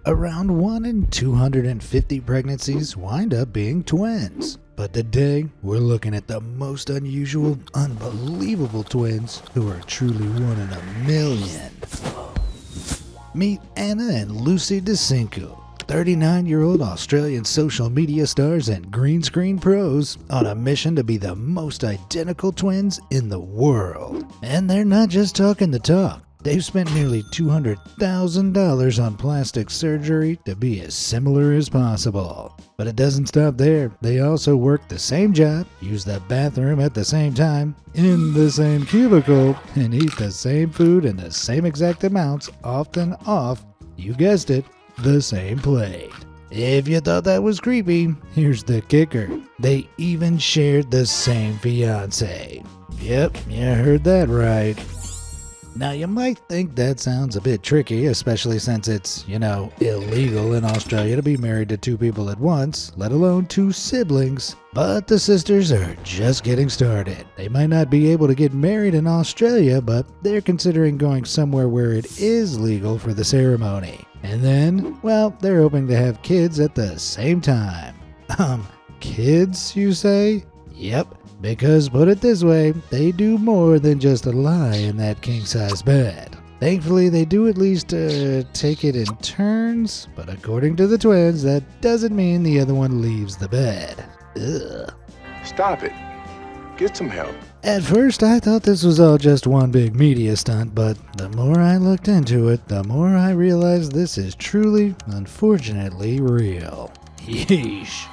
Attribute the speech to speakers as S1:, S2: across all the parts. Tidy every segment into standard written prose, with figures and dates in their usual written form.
S1: Around 1 in 250 pregnancies wind up being twins. But today, we're looking at the most unusual, unbelievable twins who are truly one in a million. Meet Anna and Lucy DeCinco, 39-year-old Australian social media stars and green screen pros on a mission to be the most identical twins in the world. And they're not just talking the talk. They've spent nearly $200,000 on plastic surgery to be as similar as possible. But it doesn't stop there. They also work the same job, use the bathroom at the same time, in the same cubicle, and eat the same food in the same exact amounts, often off, you guessed it, the same plate. If you thought that was creepy, here's the kicker. They even shared the same fiancé. Yep, you heard that right. Now you might think that sounds a bit tricky, especially since it's, illegal in Australia to be married to two people at once, let alone two siblings. But the sisters are just getting started. They might not be able to get married in Australia, but they're considering going somewhere where it is legal for the ceremony. And then, they're hoping to have kids at the same time. Kids, you say? Yep. Because put it this way, they do more than just lie in that king-size bed. Thankfully, they do at least take it in turns, but according to the twins, that doesn't mean the other one leaves the bed. Ugh.
S2: Stop it. Get some help.
S1: At first, I thought this was all just one big media stunt, but the more I looked into it, the more I realized this is truly, unfortunately, real. Yeesh.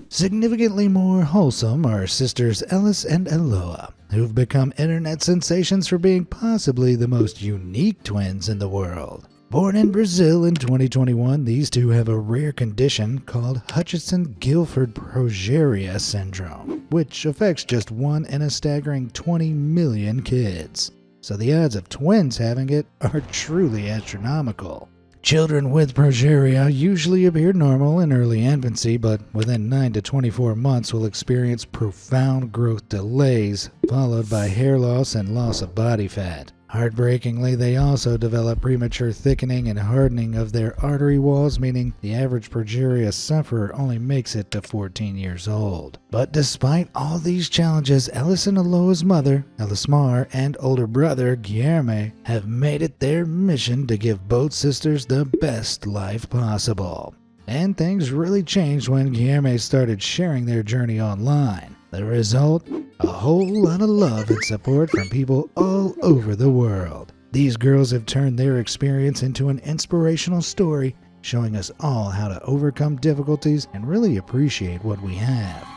S1: Significantly more wholesome are sisters Ellis and Eloa, who've become internet sensations for being possibly the most unique twins in the world. Born in Brazil in 2021, these two have a rare condition called Hutchinson-Gilford progeria syndrome, which affects just 1 in a staggering 20 million kids. So the odds of twins having it are truly astronomical. Children with progeria usually appear normal in early infancy, but within 9 to 24 months will experience profound growth delays, followed by hair loss and loss of body fat. Heartbreakingly, they also develop premature thickening and hardening of their artery walls, meaning the average progeria sufferer only makes it to 14 years old. But despite all these challenges, Ellis and Eloa's mother, Elismar, and older brother, Guilherme, have made it their mission to give both sisters the best life possible. And things really changed when Guilherme started sharing their journey online. The result? A whole lot of love and support from people all over the world. These girls have turned their experience into an inspirational story, showing us all how to overcome difficulties and really appreciate what we have.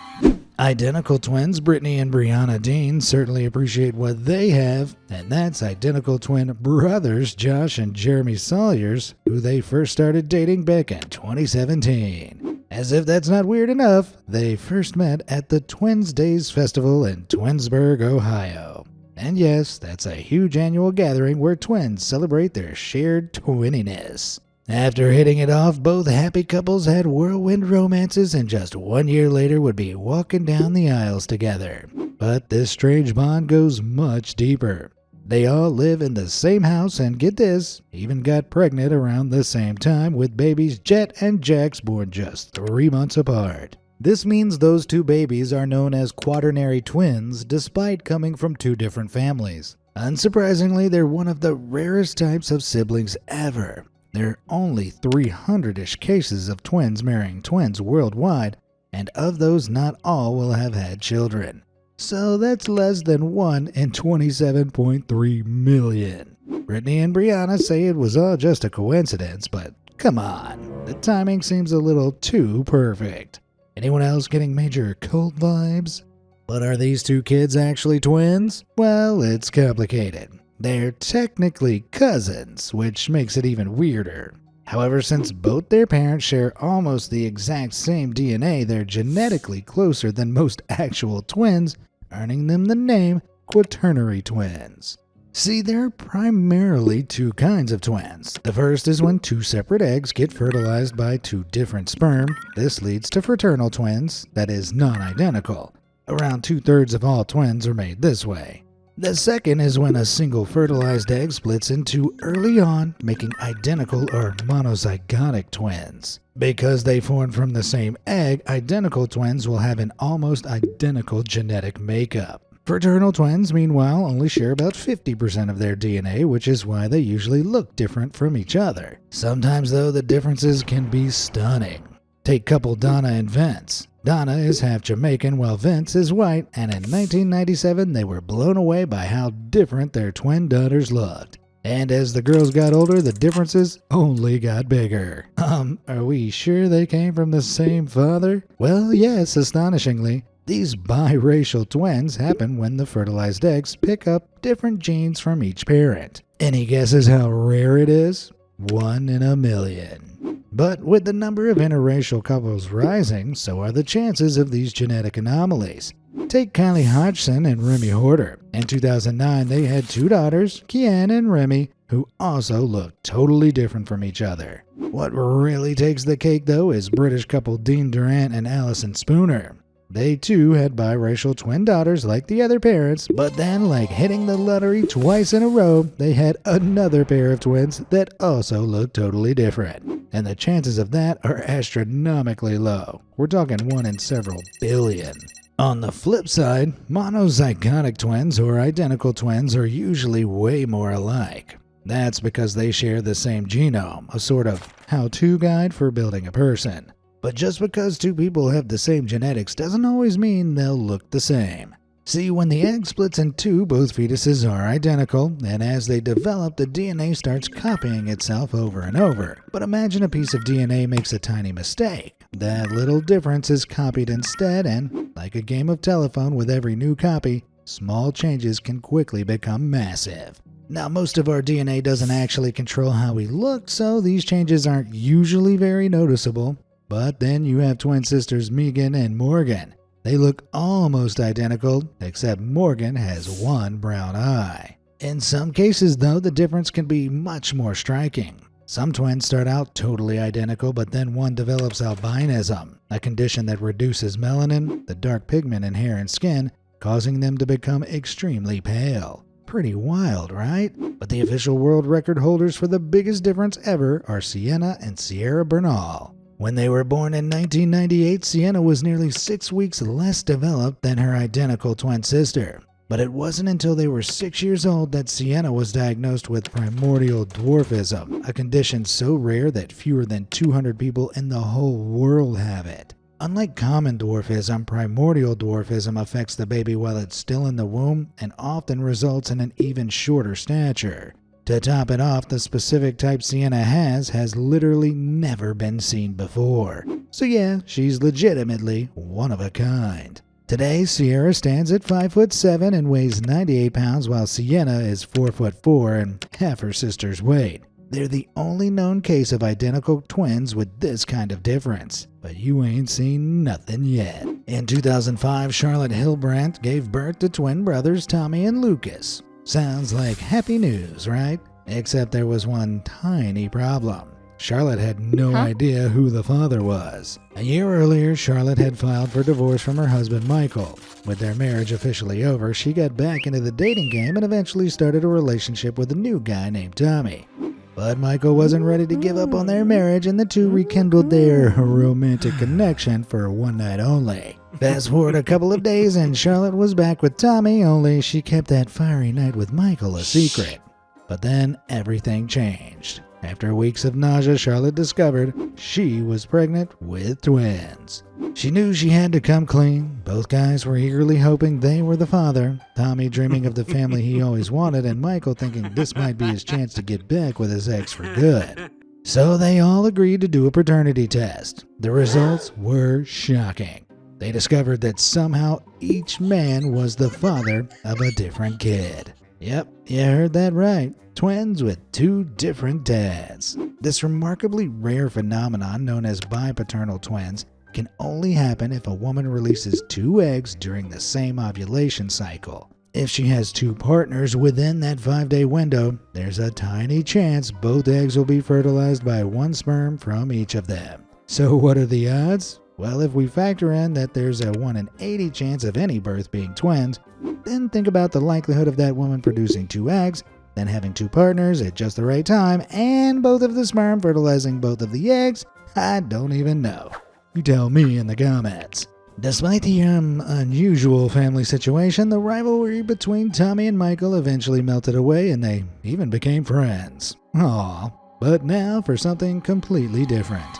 S1: Identical twins Brittany and Brianna Dean certainly appreciate what they have, and that's identical twin brothers Josh and Jeremy Sawyers, who they first started dating back in 2017. As if that's not weird enough, they first met at the Twins Days Festival in Twinsburg, Ohio. And yes, that's a huge annual gathering where twins celebrate their shared twinniness. After hitting it off, both happy couples had whirlwind romances and just 1 year later would be walking down the aisles together. But this strange bond goes much deeper. They all live in the same house and, get this, even got pregnant around the same time, with babies Jet and Jax born just 3 months apart. This means those two babies are known as quaternary twins despite coming from two different families. Unsurprisingly, they're one of the rarest types of siblings ever. There are only 300-ish cases of twins marrying twins worldwide, and of those not all will have had children. So that's less than 1 in 27.3 million. Brittany and Brianna say it was all just a coincidence, but come on, the timing seems a little too perfect. Anyone else getting major cult vibes? But are these two kids actually twins? Well, it's complicated. They're technically cousins, which makes it even weirder. However, since both their parents share almost the exact same DNA, they're genetically closer than most actual twins, earning them the name quaternary twins. See, there are primarily two kinds of twins. The first is when two separate eggs get fertilized by two different sperm. This leads to fraternal twins, that is, non-identical. Around 2/3 of all twins are made this way. The second is when a single fertilized egg splits into early on, making identical or monozygotic twins. Because they formed from the same egg, identical twins will have an almost identical genetic makeup. Fraternal twins, meanwhile, only share about 50% of their DNA, which is why they usually look different from each other. Sometimes, though, the differences can be stunning. Take couple Donna and Vince. Donna is half Jamaican while Vince is white, and in 1997 they were blown away by how different their twin daughters looked. And as the girls got older, the differences only got bigger. Are we sure they came from the same father? Well, yes, astonishingly. These biracial twins happen when the fertilized eggs pick up different genes from each parent. Any guesses how rare it is? 1 in a million. But with the number of interracial couples rising, so are the chances of these genetic anomalies. Take Kylie Hodgson and Remy Horter. In 2009, they had 2 daughters, Kian and Remy, who also looked totally different from each other. What really takes the cake, though, is British couple Dean Durant and Alison Spooner. They too had biracial twin daughters like the other parents, but then, like hitting the lottery twice in a row, they had another pair of twins that also looked totally different. And the chances of that are astronomically low. We're talking 1 in several billion. On the flip side, monozygotic twins or identical twins are usually way more alike. That's because they share the same genome, a sort of how-to guide for building a person. But just because 2 people have the same genetics doesn't always mean they'll look the same. See, when the egg splits in 2, both fetuses are identical, and as they develop, the DNA starts copying itself over and over. But imagine a piece of DNA makes a tiny mistake. That little difference is copied instead, and like a game of telephone with every new copy, small changes can quickly become massive. Now, most of our DNA doesn't actually control how we look, so these changes aren't usually very noticeable. But then you have twin sisters Megan and Morgan. They look almost identical, except Morgan has 1 brown eye. In some cases, though, the difference can be much more striking. Some twins start out totally identical, but then one develops albinism, a condition that reduces melanin, the dark pigment in hair and skin, causing them to become extremely pale. Pretty wild, right? But the official world record holders for the biggest difference ever are Sienna and Sierra Bernal. When they were born in 1998, Sienna was nearly 6 weeks less developed than her identical twin sister. But it wasn't until they were 6 years old that Sienna was diagnosed with primordial dwarfism, a condition so rare that fewer than 200 people in the whole world have it. Unlike common dwarfism, primordial dwarfism affects the baby while it's still in the womb and often results in an even shorter stature. To top it off, the specific type Sienna has literally never been seen before. So yeah, she's legitimately one of a kind. Today, Sierra stands at 5'7" and weighs 98 pounds, while Sienna is 4'4" and half her sister's weight. They're the only known case of identical twins with this kind of difference. But you ain't seen nothing yet. In 2005, Charlotte Hilbrandt gave birth to twin brothers Tommy and Lucas. Sounds like happy news, right? Except there was one tiny problem. Charlotte had no idea who the father was. A year earlier, Charlotte had filed for divorce from her husband Michael. With their marriage officially over, she got back into the dating game and eventually started a relationship with a new guy named Tommy. But Michael wasn't ready to give up on their marriage, and the two rekindled their romantic connection for one night only. Fast forward a couple of days and Charlotte was back with Tommy, only she kept that fiery night with Michael a secret. But then everything changed. After weeks of nausea, Charlotte discovered she was pregnant with twins. She knew she had to come clean. Both guys were eagerly hoping they were the father. Tommy dreaming of the family he always wanted, and Michael thinking this might be his chance to get back with his ex for good. So they all agreed to do a paternity test. The results were shocking. They discovered that somehow each man was the father of a different kid. Yep, you heard that right. Twins with two different dads. This remarkably rare phenomenon known as bipaternal twins can only happen if a woman releases 2 eggs during the same ovulation cycle. If she has 2 partners within that 5-day window, there's a tiny chance both eggs will be fertilized by 1 sperm from each of them. So what are the odds? Well, if we factor in that there's a 1 in 80 chance of any birth being twins, then think about the likelihood of that woman producing 2 eggs, then having 2 partners at just the right time, and both of the sperm fertilizing both of the eggs. I don't even know. You tell me in the comments. Despite the unusual family situation, the rivalry between Tommy and Michael eventually melted away and they even became friends. Aww. But now for something completely different.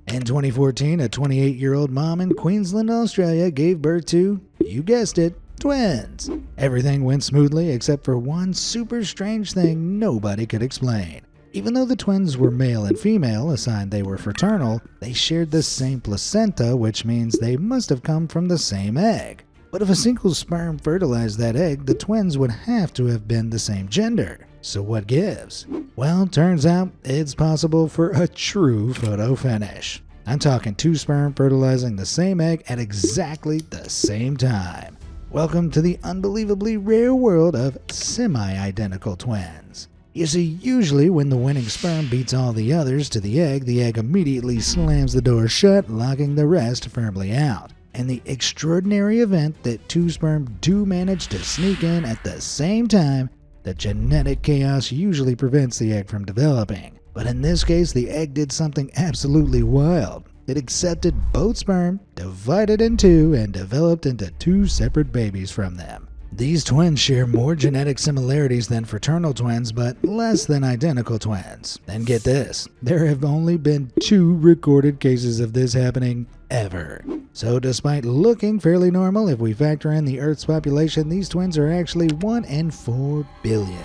S1: In 2014, a 28-year-old mom in Queensland, Australia gave birth to, you guessed it, twins. Everything went smoothly except for one super strange thing nobody could explain. Even though the twins were male and female, a sign they were fraternal, they shared the same placenta, which means they must have come from the same egg. But if a single sperm fertilized that egg, the twins would have to have been the same gender. So what gives? Well, turns out it's possible for a true photo finish. I'm talking 2 sperm fertilizing the same egg at exactly the same time. Welcome to the unbelievably rare world of semi-identical twins. You see, usually when the winning sperm beats all the others to the egg immediately slams the door shut, locking the rest firmly out. In the extraordinary event that 2 sperm do manage to sneak in at the same time, the genetic chaos usually prevents the egg from developing. But in this case, the egg did something absolutely wild. It accepted both sperm, divided in 2, and developed into 2 separate babies from them. These twins share more genetic similarities than fraternal twins, but less than identical twins. And get this, there have only been 2 recorded cases of this happening ever. So despite looking fairly normal, if we factor in the Earth's population, these twins are actually 1 in 4 billion.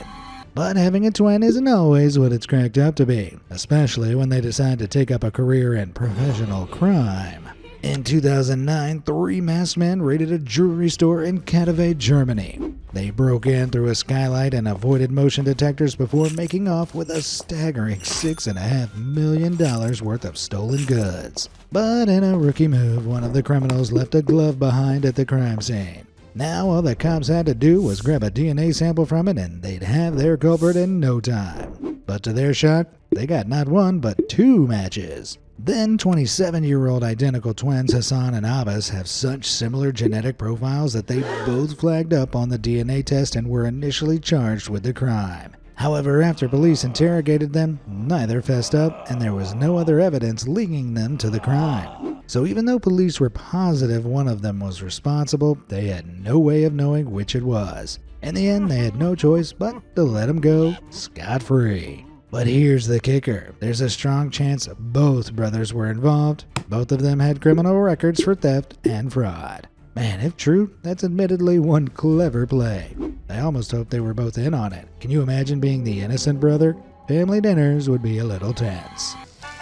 S1: But having a twin isn't always what it's cracked up to be, especially when they decide to take up a career in professional crime. In 2009, 3 masked men raided a jewelry store in Katowice, Germany. They broke in through a skylight and avoided motion detectors before making off with a staggering $6.5 million worth of stolen goods. But in a rookie move, one of the criminals left a glove behind at the crime scene. Now all the cops had to do was grab a DNA sample from it and they'd have their culprit in no time. But to their shock, they got not 1 but 2 matches. Then 27-year-old identical twins Hassan and Abbas have such similar genetic profiles that they both flagged up on the DNA test and were initially charged with the crime. However, after police interrogated them, neither fessed up and there was no other evidence linking them to the crime. So even though police were positive one of them was responsible, they had no way of knowing which it was. In the end, they had no choice but to let him go scot-free. But here's the kicker. There's a strong chance both brothers were involved. Both of them had criminal records for theft and fraud. Man, if true, that's admittedly one clever play. I almost hope they were both in on it. Can you imagine being the innocent brother? Family dinners would be a little tense.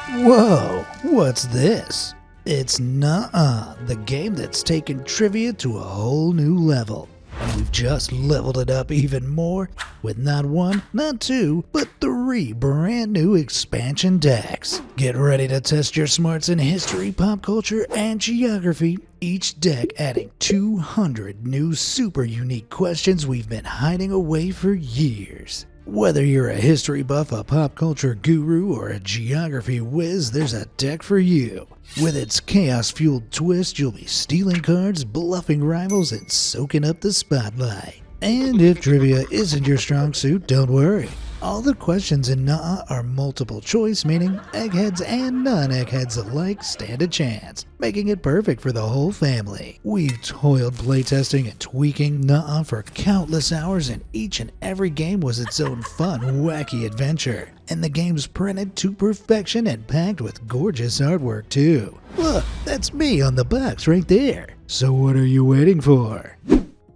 S1: Whoa, what's this? It's Nuh-Uh, the game that's taken trivia to a whole new level. And we've just leveled it up even more with not 1, not 2, but 3 brand new expansion decks. Get ready to test your smarts in history, pop culture, and geography. Each deck adding 200 new super unique questions we've been hiding away for years. Whether you're a history buff, a pop culture guru, or a geography whiz, there's a deck for you. With its chaos-fueled twist, you'll be stealing cards, bluffing rivals, and soaking up the spotlight. And if trivia isn't your strong suit, don't worry. All the questions in Nuh-Uh are multiple choice, meaning eggheads and non-eggheads alike stand a chance, making it perfect for the whole family. We've toiled playtesting and tweaking Nuh-Uh for countless hours, and each and every game was its own fun, wacky adventure. And the game's printed to perfection and packed with gorgeous artwork too. Look, that's me on the box right there. So what are you waiting for?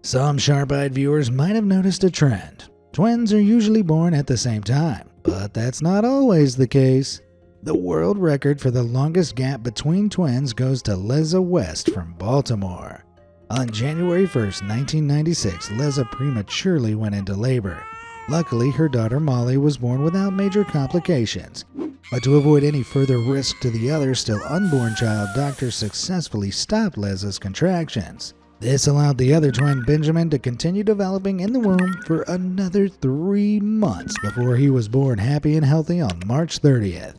S1: Some sharp-eyed viewers might have noticed a trend. Twins are usually born at the same time, but that's not always the case. The world record for the longest gap between twins goes to Leza West from Baltimore. On January 1st, 1996, Leza prematurely went into labor. Luckily, her daughter Molly was born without major complications. But to avoid any further risk to the other still unborn child, doctors successfully stopped Leza's contractions. This allowed the other twin, Benjamin, to continue developing in the womb for another 3 months before he was born happy and healthy on March 30th.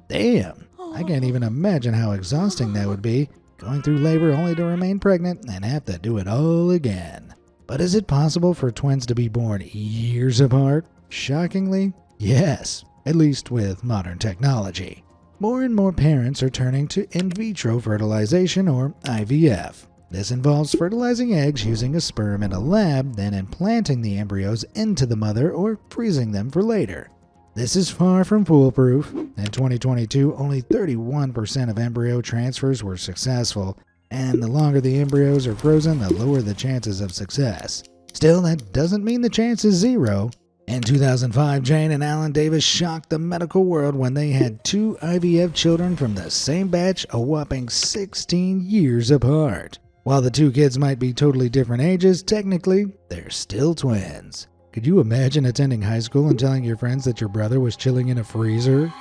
S1: Damn, I can't even imagine how exhausting that would be. going through labor only to remain pregnant and have to do it all again. But is it possible for twins to be born years apart? Shockingly, yes, at least with modern technology. More and more parents are turning to in vitro fertilization, or IVF. This involves fertilizing eggs using a sperm in a lab, then implanting the embryos into the mother or freezing them for later. This is far from foolproof. In 2022, only 31% of embryo transfers were successful, and the longer the embryos are frozen, the lower the chances of success. Still, that doesn't mean the chance is zero. In 2005, Jane and Alan Davis shocked the medical world when they had 2 IVF children from the same batch, a whopping 16 years apart. While the 2 kids might be totally different ages, technically, they're still twins. Could you imagine attending high school and telling your friends that your brother was chilling in a freezer?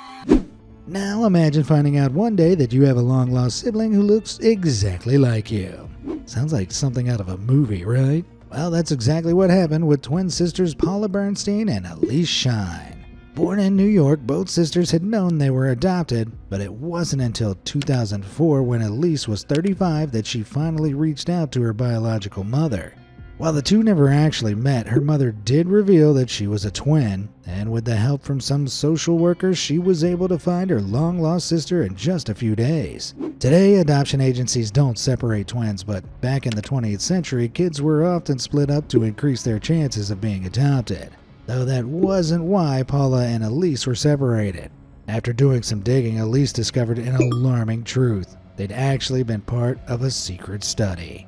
S1: Now imagine finding out one day that you have a long-lost sibling who looks exactly like you. Sounds like something out of a movie, right? Well, that's exactly what happened with twin sisters Paula Bernstein and Elise Shine. Born in New York, both sisters had known they were adopted, but it wasn't until 2004, when Elise was 35, that she finally reached out to her biological mother. While the two never actually met, her mother did reveal that she was a twin, and with the help from some social workers, she was able to find her long-lost sister in just a few days. Today, adoption agencies don't separate twins, but back in the 20th century, kids were often split up to increase their chances of being adopted. Though that wasn't why Paula and Elise were separated. After doing some digging, Elise discovered an alarming truth. They'd actually been part of a secret study.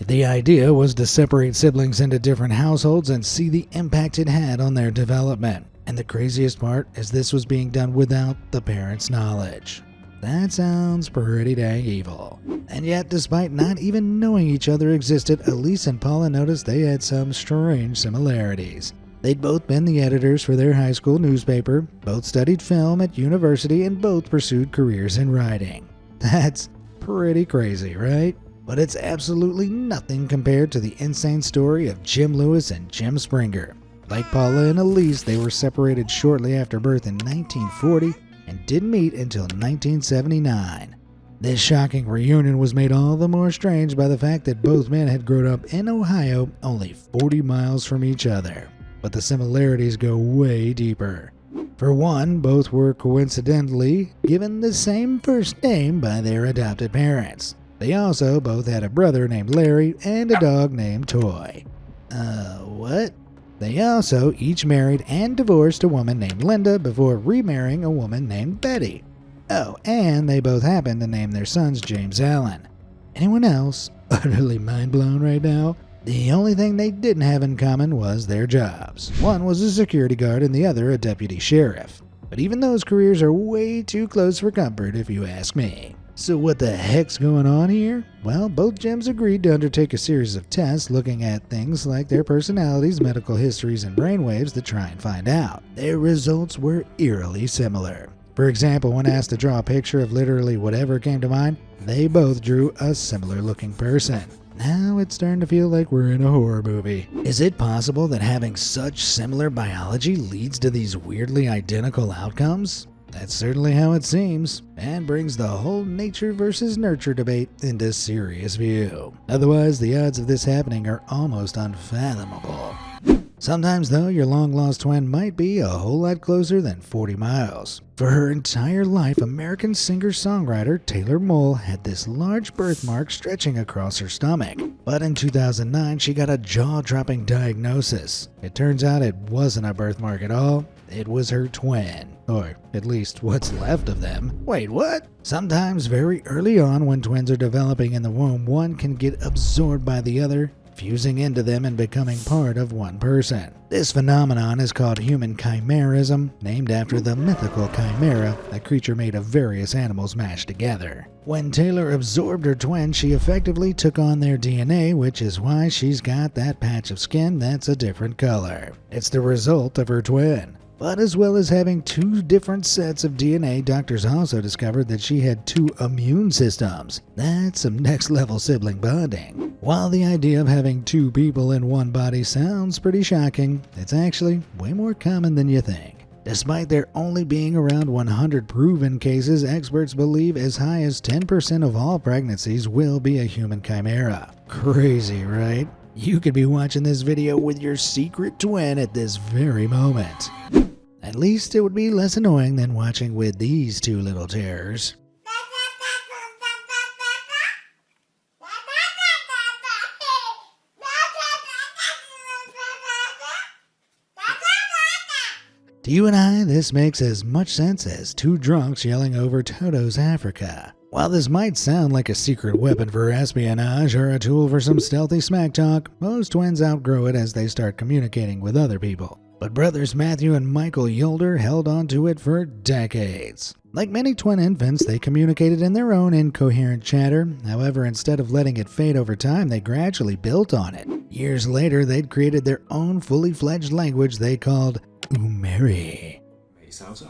S1: The idea was to separate siblings into different households and see the impact it had on their development. And the craziest part is this was being done without the parents' knowledge. That sounds pretty dang evil. And yet, despite not even knowing each other existed, Elise and Paula noticed they had some strange similarities. They'd both been the editors for their high school newspaper, both studied film at university, and both pursued careers in writing. That's pretty crazy, right? But it's absolutely nothing compared to the insane story of Jim Lewis and Jim Springer. Like Paula and Elise, they were separated shortly after birth in 1940 and didn't meet until 1979. This shocking reunion was made all the more strange by the fact that both men had grown up in Ohio, only 40 miles from each other. But the similarities go way deeper. For one, both were coincidentally given the same first name by their adopted parents. They also both had a brother named Larry and a dog named Toy. What? They also each married and divorced a woman named Linda before remarrying a woman named Betty. Oh, and they both happened to name their sons James Allen. Anyone else utterly mind blown right now? The only thing they didn't have in common was their jobs. One was a security guard and the other a deputy sheriff. But even those careers are way too close for comfort if you ask me. So what the heck's going on here? Well, both Jims agreed to undertake a series of tests looking at things like their personalities, medical histories, and brainwaves to try and find out. Their results were eerily similar. For example, when asked to draw a picture of literally whatever came to mind, they both drew a similar looking person. Now it's starting to feel like we're in a horror movie. Is it possible that having such similar biology leads to these weirdly identical outcomes? That's certainly how it seems, and brings the whole nature versus nurture debate into serious view. Otherwise, the odds of this happening are almost unfathomable. Sometimes, though, your long-lost twin might be a whole lot closer than 40 miles. For her entire life, American singer-songwriter Taylor Moll had this large birthmark stretching across her stomach. But in 2009, she got a jaw-dropping diagnosis. It turns out it wasn't a birthmark at all. It was her twin. Or at least what's left of them. Wait, what? Sometimes very early on when twins are developing in the womb, one can get absorbed by the other, fusing into them and becoming part of one person. This phenomenon is called human chimerism, named after the mythical chimera, a creature made of various animals mashed together. When Taylor absorbed her twin, she effectively took on their DNA, which is why she's got that patch of skin that's a different color. It's the result of her twin. But as well as having two different sets of DNA, doctors also discovered that she had two immune systems. That's some next-level sibling bonding. While the idea of having two people in one body sounds pretty shocking, it's actually way more common than you think. Despite there only being around 100 proven cases, experts believe as high as 10% of all pregnancies will be a human chimera. Crazy, right? You could be watching this video with your secret twin at this very moment. At least it would be less annoying than watching with these two little terrors. To you and I, this makes as much sense as two drunks yelling over Toto's Africa. While this might sound like a secret weapon for espionage or a tool for some stealthy smack talk, most twins outgrow it as they start communicating with other people. But brothers Matthew and Michael Yolder held on to it for decades. Like many twin infants, they communicated in their own incoherent chatter. However, instead of letting it fade over time, they gradually built on it. Years later, they'd created their own fully fledged language they called Umeri.
S3: Meestal zo.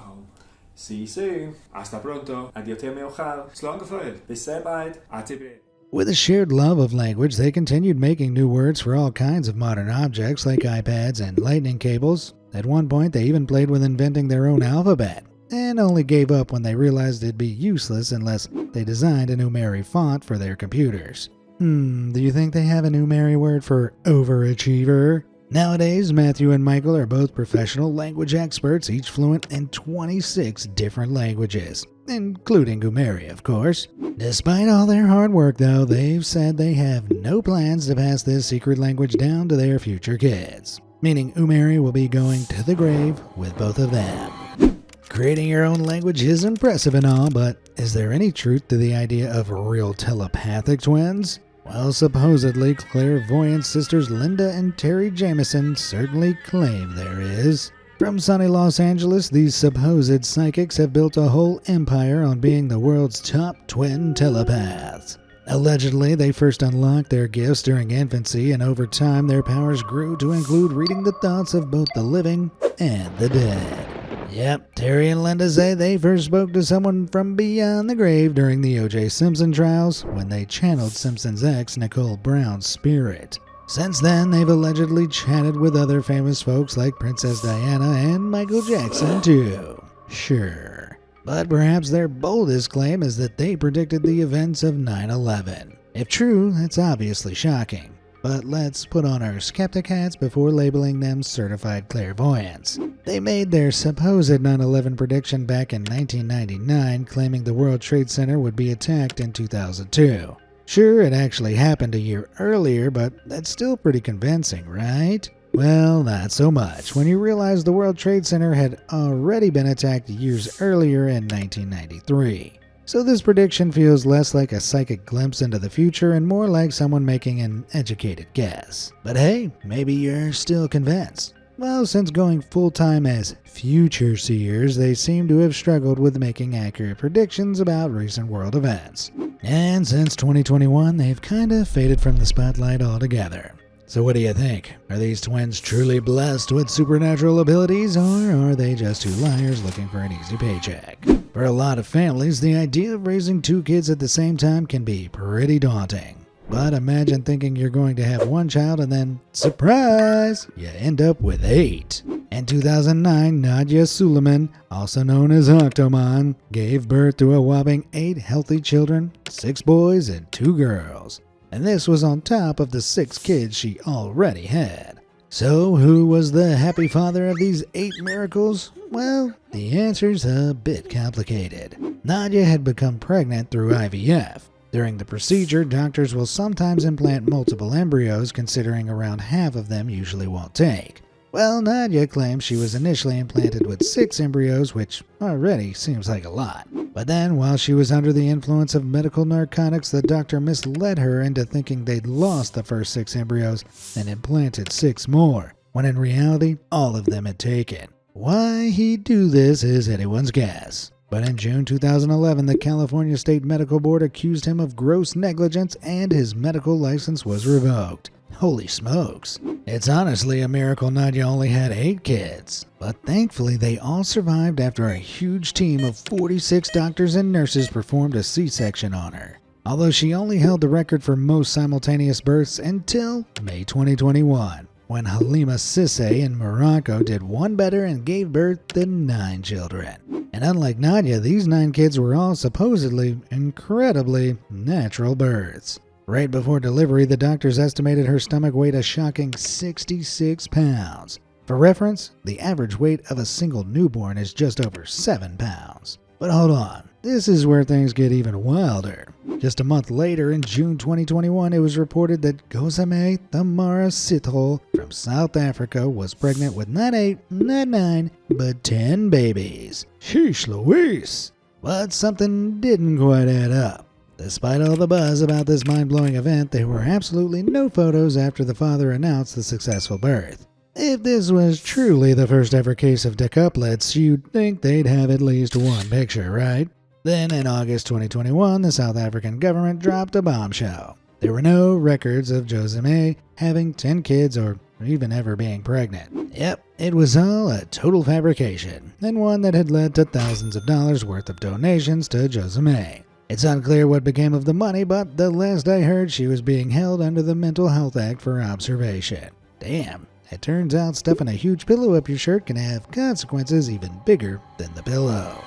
S3: See you soon. Hasta pronto. Adiós meu gauw. Slangenvleugel. Bis sehr bald. ATB.
S1: With a shared love of language, they continued making new words for all kinds of modern objects like iPads and lightning cables. At one point, they even played with inventing their own alphabet, and only gave up when they realized it'd be useless unless they designed a Umeri font for their computers. Do you think they have a Umeri word for overachiever? Nowadays, Matthew and Michael are both professional language experts, each fluent in 26 different languages, including Umeri, of course. Despite all their hard work, though, they've said they have no plans to pass this secret language down to their future kids, meaning Umeri will be going to the grave with both of them. Creating your own language is impressive and all, but is there any truth to the idea of real telepathic twins? Well, supposedly, clairvoyant sisters Linda and Terry Jameson certainly claim there is. From sunny Los Angeles, these supposed psychics have built a whole empire on being the world's top twin telepaths. Allegedly, they first unlocked their gifts during infancy, and over time their powers grew to include reading the thoughts of both the living and the dead. Yep, Terry and Linda say they first spoke to someone from beyond the grave during the O.J. Simpson trials when they channeled Simpson's ex, Nicole Brown's spirit. Since then, they've allegedly chatted with other famous folks like Princess Diana and Michael Jackson too. Sure. But perhaps their boldest claim is that they predicted the events of 9/11. If true, that's obviously shocking. But let's put on our skeptic hats before labeling them certified clairvoyants. They made their supposed 9/11 prediction back in 1999, claiming the World Trade Center would be attacked in 2002. Sure, it actually happened a year earlier, but that's still pretty convincing, right? Well, not so much when you realize the World Trade Center had already been attacked years earlier in 1993. So this prediction feels less like a psychic glimpse into the future and more like someone making an educated guess. But hey, maybe you're still convinced. Well, since going full-time as future seers, they seem to have struggled with making accurate predictions about recent world events. And since 2021, they've kinda faded from the spotlight altogether. So what do you think? Are these twins truly blessed with supernatural abilities, or are they just two liars looking for an easy paycheck? For a lot of families, the idea of raising two kids at the same time can be pretty daunting. But imagine thinking you're going to have one child and then, surprise, you end up with 8. In 2009, Nadia Suleiman, also known as Octomon, gave birth to a whopping 8 healthy children, 6 boys and 2 girls. And this was on top of the 6 kids she already had. So who was the happy father of these 8 miracles? Well, the answer's a bit complicated. Nadia had become pregnant through IVF. During the procedure, doctors will sometimes implant multiple embryos, considering around half of them usually won't take. Well, Nadia claims she was initially implanted with 6 embryos, which already seems like a lot. But then, while she was under the influence of medical narcotics, the doctor misled her into thinking they'd lost the first 6 embryos and implanted 6 more, when in reality, all of them had taken. Why he'd do this is anyone's guess. But in June 2011, the California State Medical Board accused him of gross negligence and his medical license was revoked. Holy smokes. It's honestly a miracle Nadia only had 8 kids. But thankfully, they all survived after a huge team of 46 doctors and nurses performed a C-section on her. Although she only held the record for most simultaneous births until May 2021. when Halima Sissay in Morocco did one better and gave birth to 9 children. And unlike Nadia, these 9 kids were all supposedly incredibly natural births. Right before delivery, the doctors estimated her stomach weighed a shocking 66 pounds. For reference, the average weight of a single newborn is just over 7 pounds. But hold on, this is where things get even wilder. Just a month later, in June 2021, it was reported that Gozame Thamara Sithole from South Africa was pregnant with not 8, not 9, but 10 babies. Sheesh Louise! But something didn't quite add up. Despite all the buzz about this mind-blowing event, there were absolutely no photos after the father announced the successful birth. If this was truly the first ever case of decuplets, you'd think they'd have at least one picture, right? Then in August 2021, the South African government dropped a bombshell. There were no records of Joseme having 10 kids or even ever being pregnant. Yep, it was all a total fabrication, and one that had led to thousands of dollars worth of donations to Joseme. It's unclear what became of the money, but the last I heard, she was being held under the Mental Health Act for observation. Damn, it turns out stuffing a huge pillow up your shirt can have consequences even bigger than the pillow.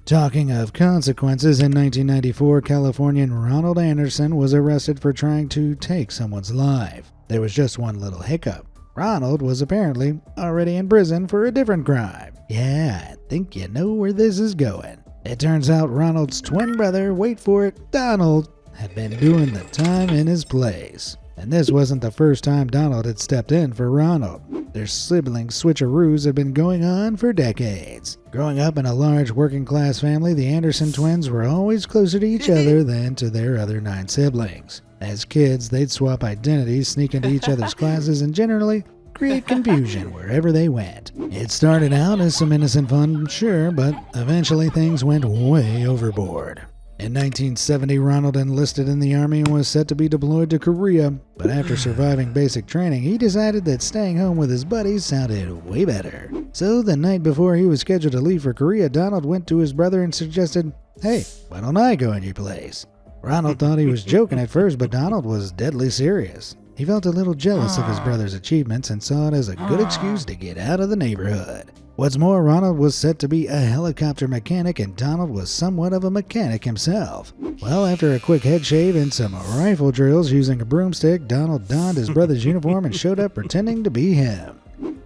S1: Talking of consequences, in 1994, Californian Ronald Anderson was arrested for trying to take someone's life. There was just one little hiccup. Ronald was apparently already in prison for a different crime. Yeah, I think you know where this is going. It turns out Ronald's twin brother, wait for it, Donald, had been doing the time in his place. And this wasn't the first time Donald had stepped in for Ronald. Their sibling switcheroos had been going on for decades. Growing up in a large working-class family, the Anderson twins were always closer to each other than to their other 9 siblings. As kids, they'd swap identities, sneak into each other's classes, and generally create confusion wherever they went. It started out as some innocent fun, sure, but eventually things went way overboard. In 1970, Ronald enlisted in the Army and was set to be deployed to Korea, but after surviving basic training, he decided that staying home with his buddies sounded way better. So the night before he was scheduled to leave for Korea, Donald went to his brother and suggested, "Hey, why don't I go in your place?" Ronald thought he was joking at first, but Donald was deadly serious. He felt a little jealous of his brother's achievements and saw it as a good excuse to get out of the neighborhood. What's more, Ronald was set to be a helicopter mechanic and Donald was somewhat of a mechanic himself. Well, after a quick head shave and some rifle drills using a broomstick, Donald donned his brother's uniform and showed up pretending to be him.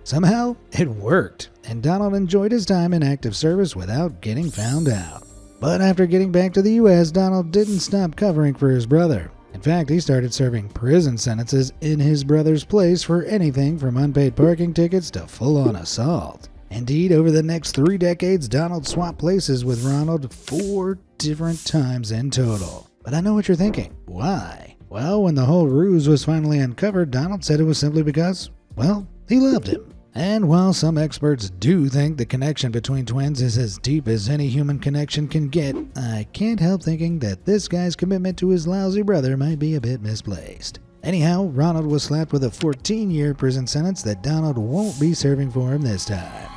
S1: Somehow, it worked, and Donald enjoyed his time in active service without getting found out. But after getting back to the U.S., Donald didn't stop covering for his brother. In fact, he started serving prison sentences in his brother's place for anything from unpaid parking tickets to full-on assault. Indeed, over the next 3 decades, Donald swapped places with Ronald 4 different times in total. But I know what you're thinking. Why? Well, when the whole ruse was finally uncovered, Donald said it was simply because, well, he loved him. And while some experts do think the connection between twins is as deep as any human connection can get, I can't help thinking that this guy's commitment to his lousy brother might be a bit misplaced. Anyhow, Ronald was slapped with a 14-year prison sentence that Donald won't be serving for him this time.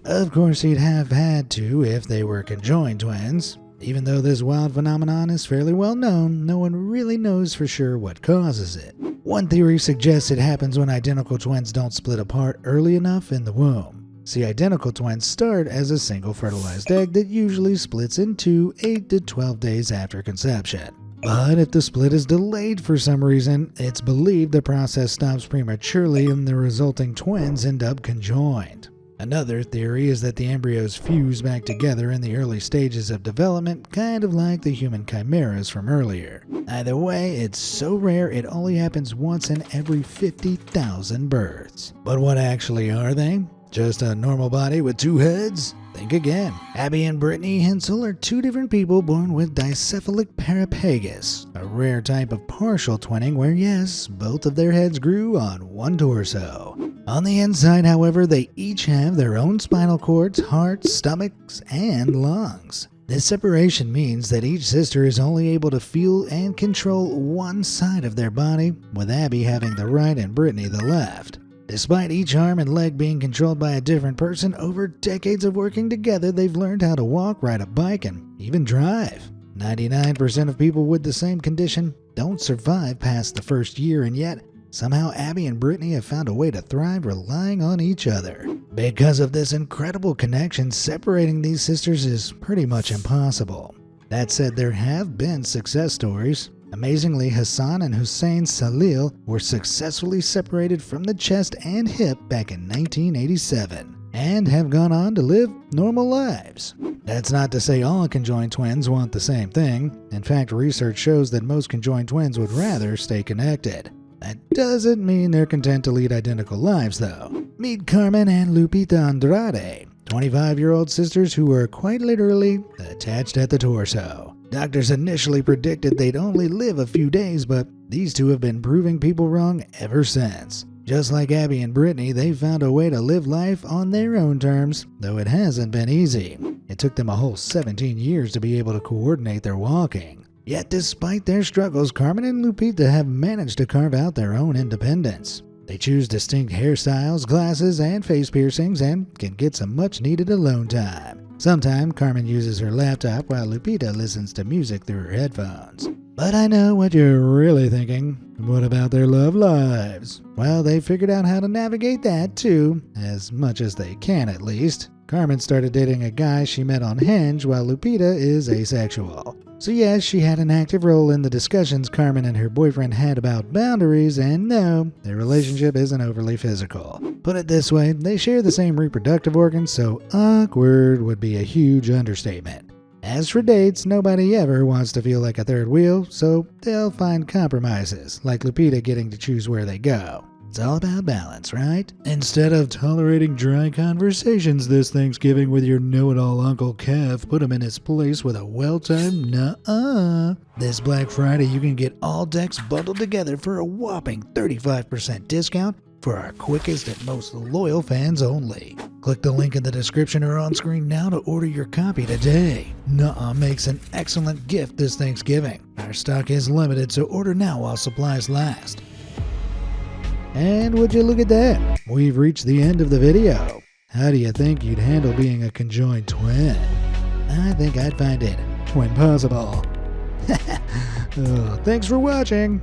S1: Of course, he'd have had to if they were conjoined twins. Even though this wild phenomenon is fairly well known, no one really knows for sure what causes it. One theory suggests it happens when identical twins don't split apart early enough in the womb. See, identical twins start as a single fertilized egg that usually splits in 2 8 to 12 days after conception. But if the split is delayed for some reason, it's believed the process stops prematurely and the resulting twins end up conjoined. Another theory is that the embryos fuse back together in the early stages of development, kind of like the human chimeras from earlier. Either way, it's so rare it only happens once in every 50,000 births. But what actually are they? Just a normal body with 2 heads? Think again. Abby and Brittany Hensel are 2 different people born with dicephalic parapagus, a rare type of partial twinning where, yes, both of their heads grew on one torso. On the inside, however, they each have their own spinal cords, hearts, stomachs, and lungs. This separation means that each sister is only able to feel and control one side of their body, with Abby having the right and Brittany the left. Despite each arm and leg being controlled by a different person, over decades of working together, they've learned how to walk, ride a bike, and even drive. 99% of people with the same condition don't survive past the first year, and yet Somehow Abby and Brittany have found a way to thrive relying on each other. Because of this incredible connection, separating these sisters is pretty much impossible. That said, there have been success stories. Amazingly, Hassan and Hussein Salil were successfully separated from the chest and hip back in 1987 and have gone on to live normal lives. That's not to say all conjoined twins want the same thing. In fact, research shows that most conjoined twins would rather stay connected. That doesn't mean they're content to lead identical lives, though. Meet Carmen and Lupita Andrade, 25-year-old sisters who were quite literally attached at the torso. Doctors initially predicted they'd only live a few days, but these two have been proving people wrong ever since. Just like Abby and Brittany, they found a way to live life on their own terms, though it hasn't been easy. It took them a whole 17 years to be able to coordinate their walking. Yet despite their struggles, Carmen and Lupita have managed to carve out their own independence. They choose distinct hairstyles, glasses, and face piercings, and can get some much-needed alone time. Sometimes Carmen uses her laptop while Lupita listens to music through her headphones. But I know what you're really thinking. What about their love lives? Well, they figured out how to navigate that too, as much as they can at least. Carmen started dating a guy she met on Hinge, while Lupita is asexual. So yes, she had an active role in the discussions Carmen and her boyfriend had about boundaries, and no, their relationship isn't overly physical. Put it this way, they share the same reproductive organs, so awkward would be a huge understatement. As for dates, nobody ever wants to feel like a third wheel, so they'll find compromises, like Lupita getting to choose where they go. It's all about balance, right? Instead of tolerating dry conversations this Thanksgiving with your know-it-all Uncle Kev, put him in his place with a well-timed nuh-uh. This Black Friday, you can get all decks bundled together for a whopping 35% discount for our quickest and most loyal fans only. Click the link in the description or on screen now to order your copy today. Nuh-uh makes an excellent gift this Thanksgiving. Our stock is limited, so order now while supplies last. And would you look at that? We've reached the end of the video. How do you think you'd handle being a conjoined twin? I think I'd find it twin possible. Thanks for watching.